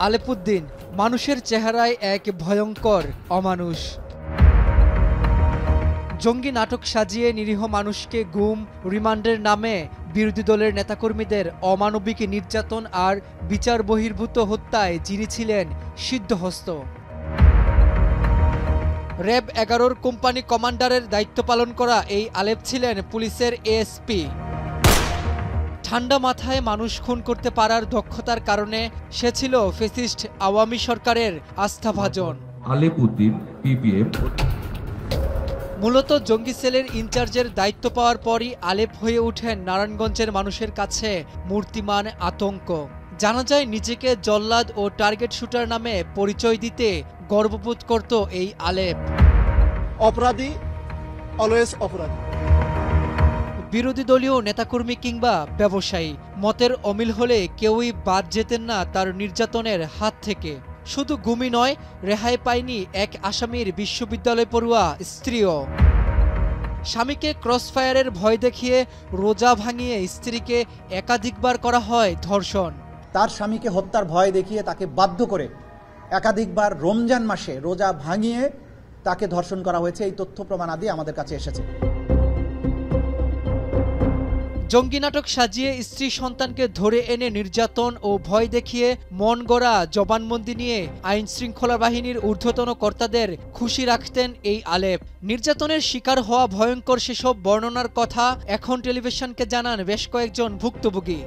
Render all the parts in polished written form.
আলেপুদ্দিন মানুষের চেহারায় এক ভয়ঙ্কর অমানুষ। জঙ্গি নাটক সাজিয়ে নিরীহ মানুষকে গুম, রিমান্ডের নামে বিরোধী দলের নেতাকর্মীদের অমানবিক নির্যাতন আর বিচার বহির্ভূত হত্যায় যিনি ছিলেন সিদ্ধহস্ত। র্যাব 11-র কোম্পানি কমান্ডারের দায়িত্ব পালন করা এই আলেপ ছিলেন পুলিশের এএসপি। ঠান্ডা মাথায় মানুষ খুন করতে পারার দক্ষতার কারণে সে ছিল ফ্যাসিস্ট আওয়ামী সরকারের আস্থাভাজন। আলেপুদ্দিন পিপিএম মূলত জঙ্গি সেলের ইনচার্জের দায়িত্ব পাওয়ার পরই আলেপ হয়ে ওঠেন নারায়ণগঞ্জের মানুষের কাছে মূর্তিমান আতঙ্ক। জানা যায় নিজেকে জল্লাদ ও টার্গেট শুটার নামে পরিচয় দিতে গর্ববোধ করত এই আলেপ। অপরাধী অলওয়েজ অপরাধী। বিরোধী দলীয় নেতাকর্মী কিংবা ব্যবসায়ী মতের অমিল হলে কেউই বাদ যেতেন না তার নির্যাতনের হাত থেকে। শুধু গুমি নয়, রেহাই পায়নি এক আসামির বিশ্ববিদ্যালয় পড়ুয়া স্ত্রীও। স্বামীকে ক্রসফায়ারের ভয় দেখিয়ে রোজা ভাঙিয়ে স্ত্রীকে একাধিকবার করা হয় ধর্ষণ। তার স্বামীকে হত্যার ভয় দেখিয়ে তাকে বাধ্য করে একাধিকবার রমজান মাসে রোজা ভাঙিয়ে তাকে ধর্ষণ করা হয়েছে। এই তথ্য প্রমাণ আদি আমাদের কাছে এসেছে। জঙ্গি নাটক সাজিয়ে স্ত্রী সন্তানকে ধরে এনে নির্যাতন ও ভয় দেখিয়ে মন গড়া জবানবন্দি নিয়ে আইন শৃঙ্খলা বাহিনীর ঊর্ধ্বতন কর্তাদের খুশি রাখতেন এই আলেপ। নির্যাতনের শিকার হওয়া ভয়ঙ্কর সেসব বর্ণনার কথা এখন টেলিভিশনকে জানান বেশ কয়েকজন ভুক্তভোগী।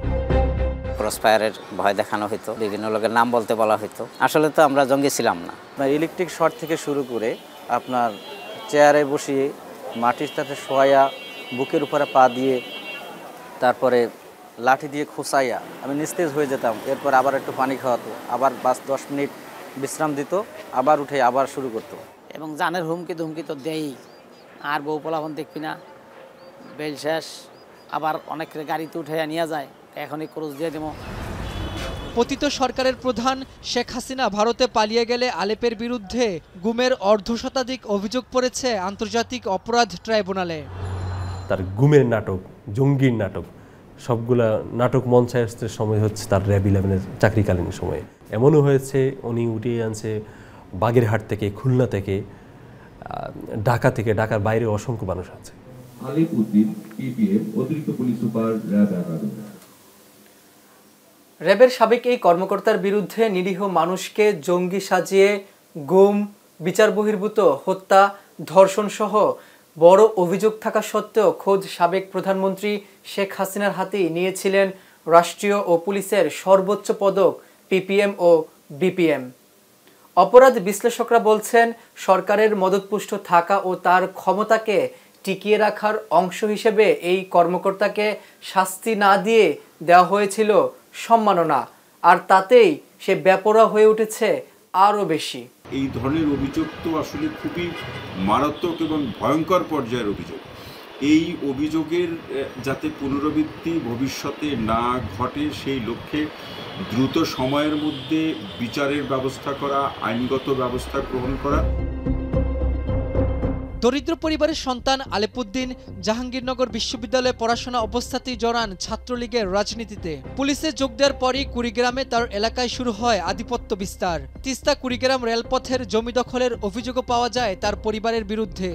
ক্রসফায়ারের ভয় দেখানো হতো, বিভিন্ন লোকের নাম বলতে বলা হতো। আসলে তো আমরা জঙ্গি ছিলাম না। ইলেকট্রিক শর্ট থেকে শুরু করে আপনার চেয়ারে বসিয়ে মাটির সাথে শোয়াইয়া বুকের উপরে পা দিয়ে তারপরে লাঠি দিয়ে খোঁচাইয়া আমি নিস্তেজ হয়ে যেতাম। এরপর আবার একটু পানি খাওয়াতো, আবার 5-10 মিনিট বিশ্রাম দিত, আবার উঠে আবার শুরু করতো। এবং জানের হুমকি তো দেই, আর বউ পোলাপন দেখবি না, বেল শেষ, আবার অনেকের গাড়িতে উঠে নিয়ে যায়, এখনই ক্রস দিয়ে দেবো। পতিত সরকারের প্রধান শেখ হাসিনা ভারতে পালিয়ে গেলে আলেপের বিরুদ্ধে গুমের অর্ধশতাধিক অভিযোগ পড়েছে আন্তর্জাতিক অপরাধ ট্রাইব্যুনালে। তার গুমের নাটক, জঙ্গির নাটক, সবগুলা নাটক মঞ্চায়নের সময় হচ্ছে তার র্যাব 11-এর চাকরিকালীন সময়ে। এমনও হয়েছে উনি উঠিয়ে আনছে বাগেরহাট থেকে, খুলনা থেকে, ঢাকা থেকে, ঢাকার বাইরে অসংখ্য মানুষ আছে। আলেপুদ্দিন পিপিএম অতিরিক্ত পুলিশ সুপার র্যাব 11। র্যাবের সাবেক এই কর্মকর্তার বিরুদ্ধে নিরীহ মানুষকে জঙ্গি সাজিয়ে গুম, বিচার বহির্ভূত হত্যা, ধর্ষণ সহ বড় অভিযোগ থাকা সত্ত্বেও খোদ সাবেক প্রধানমন্ত্রী শেখ হাসিনার হাতেই নিয়েছিলেন রাষ্ট্রীয় ও পুলিশের সর্বোচ্চ পদক পিপিএম ও বিপিএম। অপরাধ বিশ্লেষকরা বলছেন সরকারের মদতপুষ্ট থাকা ও তার ক্ষমতাকে টিকিয়ে রাখার অংশ হিসেবে এই কর্মকর্তাকে শাস্তি না দিয়ে দেওয়া হয়েছিল সম্মাননা, আর তাতেই সে বেপরোয়া হয়ে উঠেছে আরও বেশি। এই ধরনের অভিযোগ তো আসলে খুবই মারাত্মক এবং ভয়ঙ্কর পর্যায়ের অভিযোগ। এই অভিযোগের যাতে পুনরাবৃত্তি ভবিষ্যতে না ঘটে সেই লক্ষ্যে দ্রুত সময়ের মধ্যে বিচারের ব্যবস্থা করা, আইনগত ব্যবস্থা গ্রহণ করা। দরিদ্র পরিবারের সন্তান আলেপুদ্দিন জাহাঙ্গীরনগর বিশ্ববিদ্যালয়ে পড়াশোনা অবস্থাতেই জড়ান ছাত্রলীগের রাজনীতিতে। পুলিশে যোগ দেওয়ার পরই কুড়িগ্রামে তার এলাকায় শুরু হয় আধিপত্য বিস্তার। তিস্তা কুড়িগ্রাম রেলপথের জমি দখলের অভিযোগও পাওয়া যায় তার পরিবারের বিরুদ্ধে।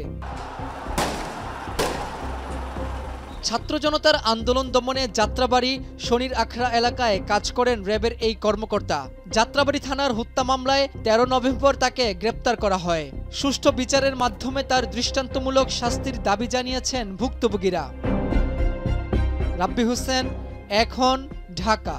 ছাত্র জনতার আন্দোলন দমনে যাত্রাবাড়ি, শনির আখড়া এলাকায় কাজ করেন র্যাবের এই কর্মকর্তা। যাত্রাবাড়ি থানার হত্যা মামলায় 13 নভেম্বর তাকে গ্রেপ্তার করা হয়। সুষ্ঠু বিচারের মাধ্যমে তার দৃষ্টান্তমূলক শাস্তির দাবি জানিয়েছেন ভুক্তভোগীরা। রাব্বি হোসেন, এখন, ঢাকা।